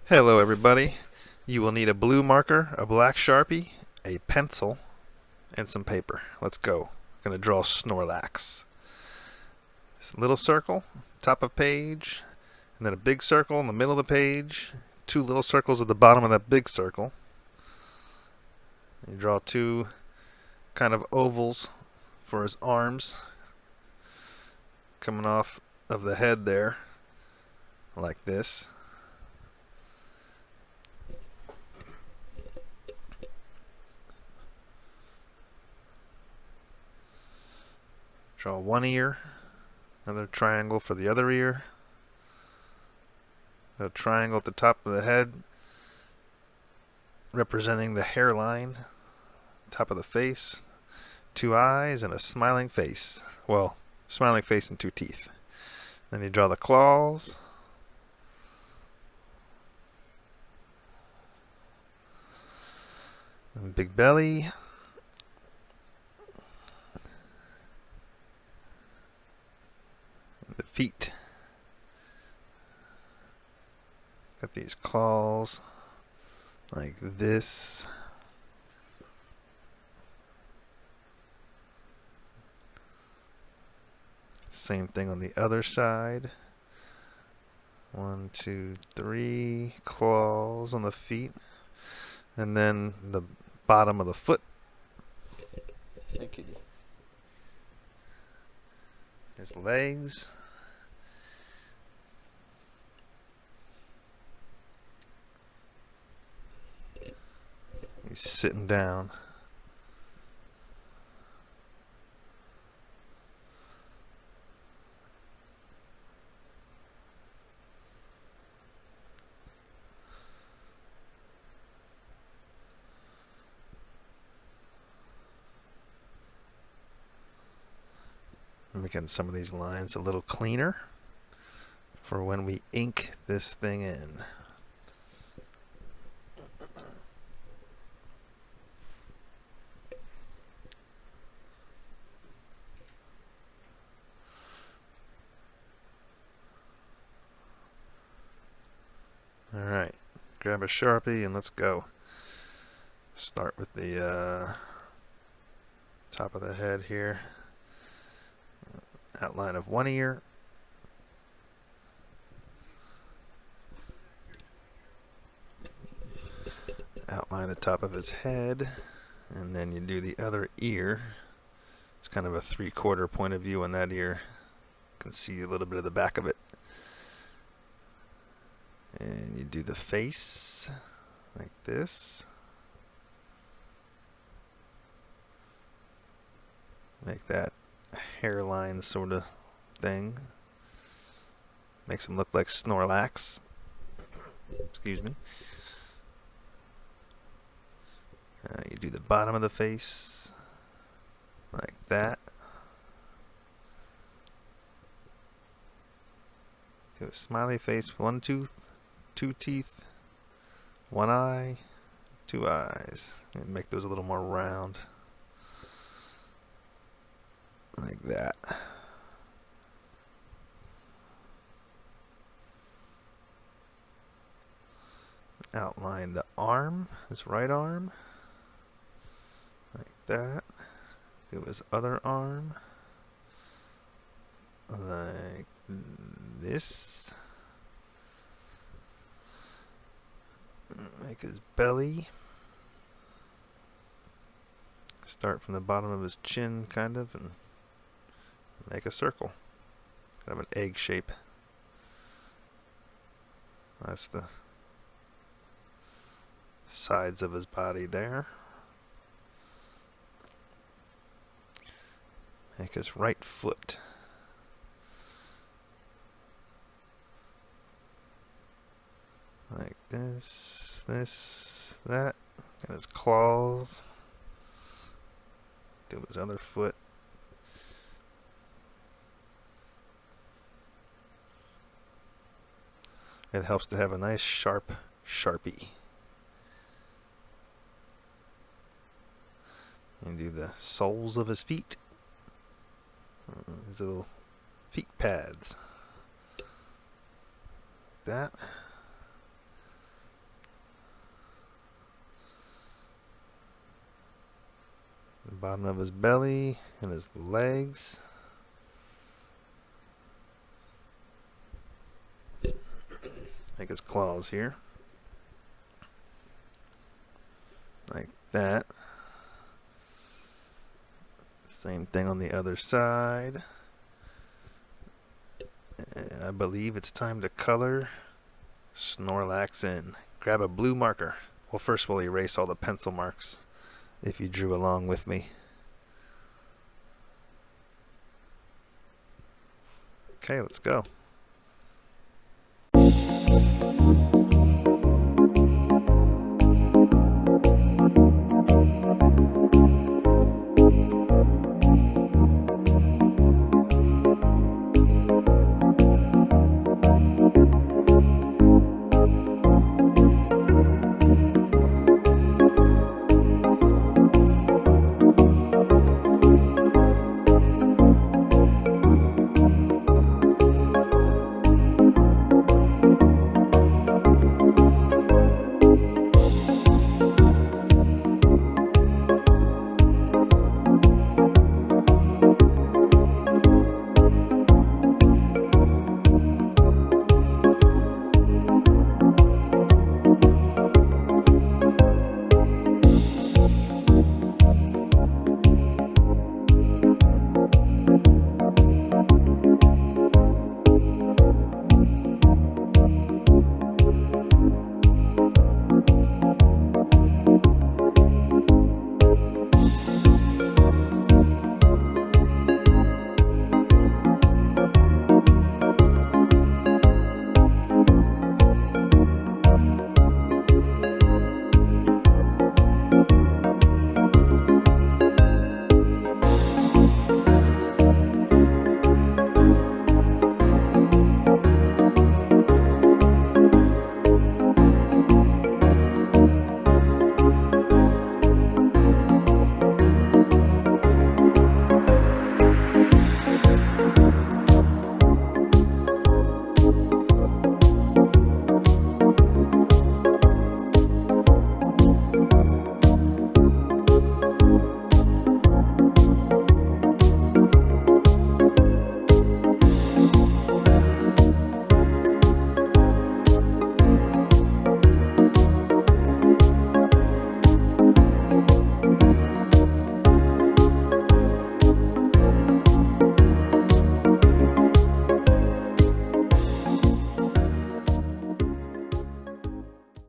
Hello everybody. You will need a blue marker, a black Sharpie, a pencil, and some paper. Let's go. I'm going to draw Snorlax. Little circle, top of page, and then a big circle in the middle of the page, two little circles at the bottom of that big circle. You draw two kind of ovals for his arms coming off of the head there, like this. Draw one ear, another triangle for the other ear, a triangle at the top of the head representing the hairline, top of the face, two eyes, and a smiling face. Well, smiling face and two teeth. Then you draw the claws, and big belly, and the feet. Got these claws like this. Same thing on the other side. 1, 2, 3 claws on the feet, and then the bottom of the foot. His legs. He's sitting down. Making some of these lines a little cleaner for when we ink this thing in. Alright, grab a Sharpie and let's go. Start with the top of the head here. Outline of one ear. Outline the top of his head. And then you do the other ear. It's kind of a 3/4 point of view on that ear. You can see a little bit of the back of it. And you do the face like this. Make that hairline sort of thing. Makes him look like Snorlax. Excuse me. You do the bottom of the face like that. Do a smiley face, one tooth, two teeth, one eye, two eyes. And make those a little more round. Like that. Outline the arm, his right arm. Like that. Do his other arm. Like this. Make his belly. Start from the bottom of his chin, kind of, and make a circle. Kind of an egg shape. That's the sides of his body there. Make his right foot. Like this, that. And his claws. Do his other foot. It helps to have a nice sharp Sharpie. And do the soles of his feet. His little feet pads. That. Bottom of his belly and his legs. Make his claws here. Like that. Same thing on the other side. And I believe it's time to color Snorlax in. Grab a blue marker. Well, first we'll erase all the pencil marks if you drew along with me. Okay, let's go.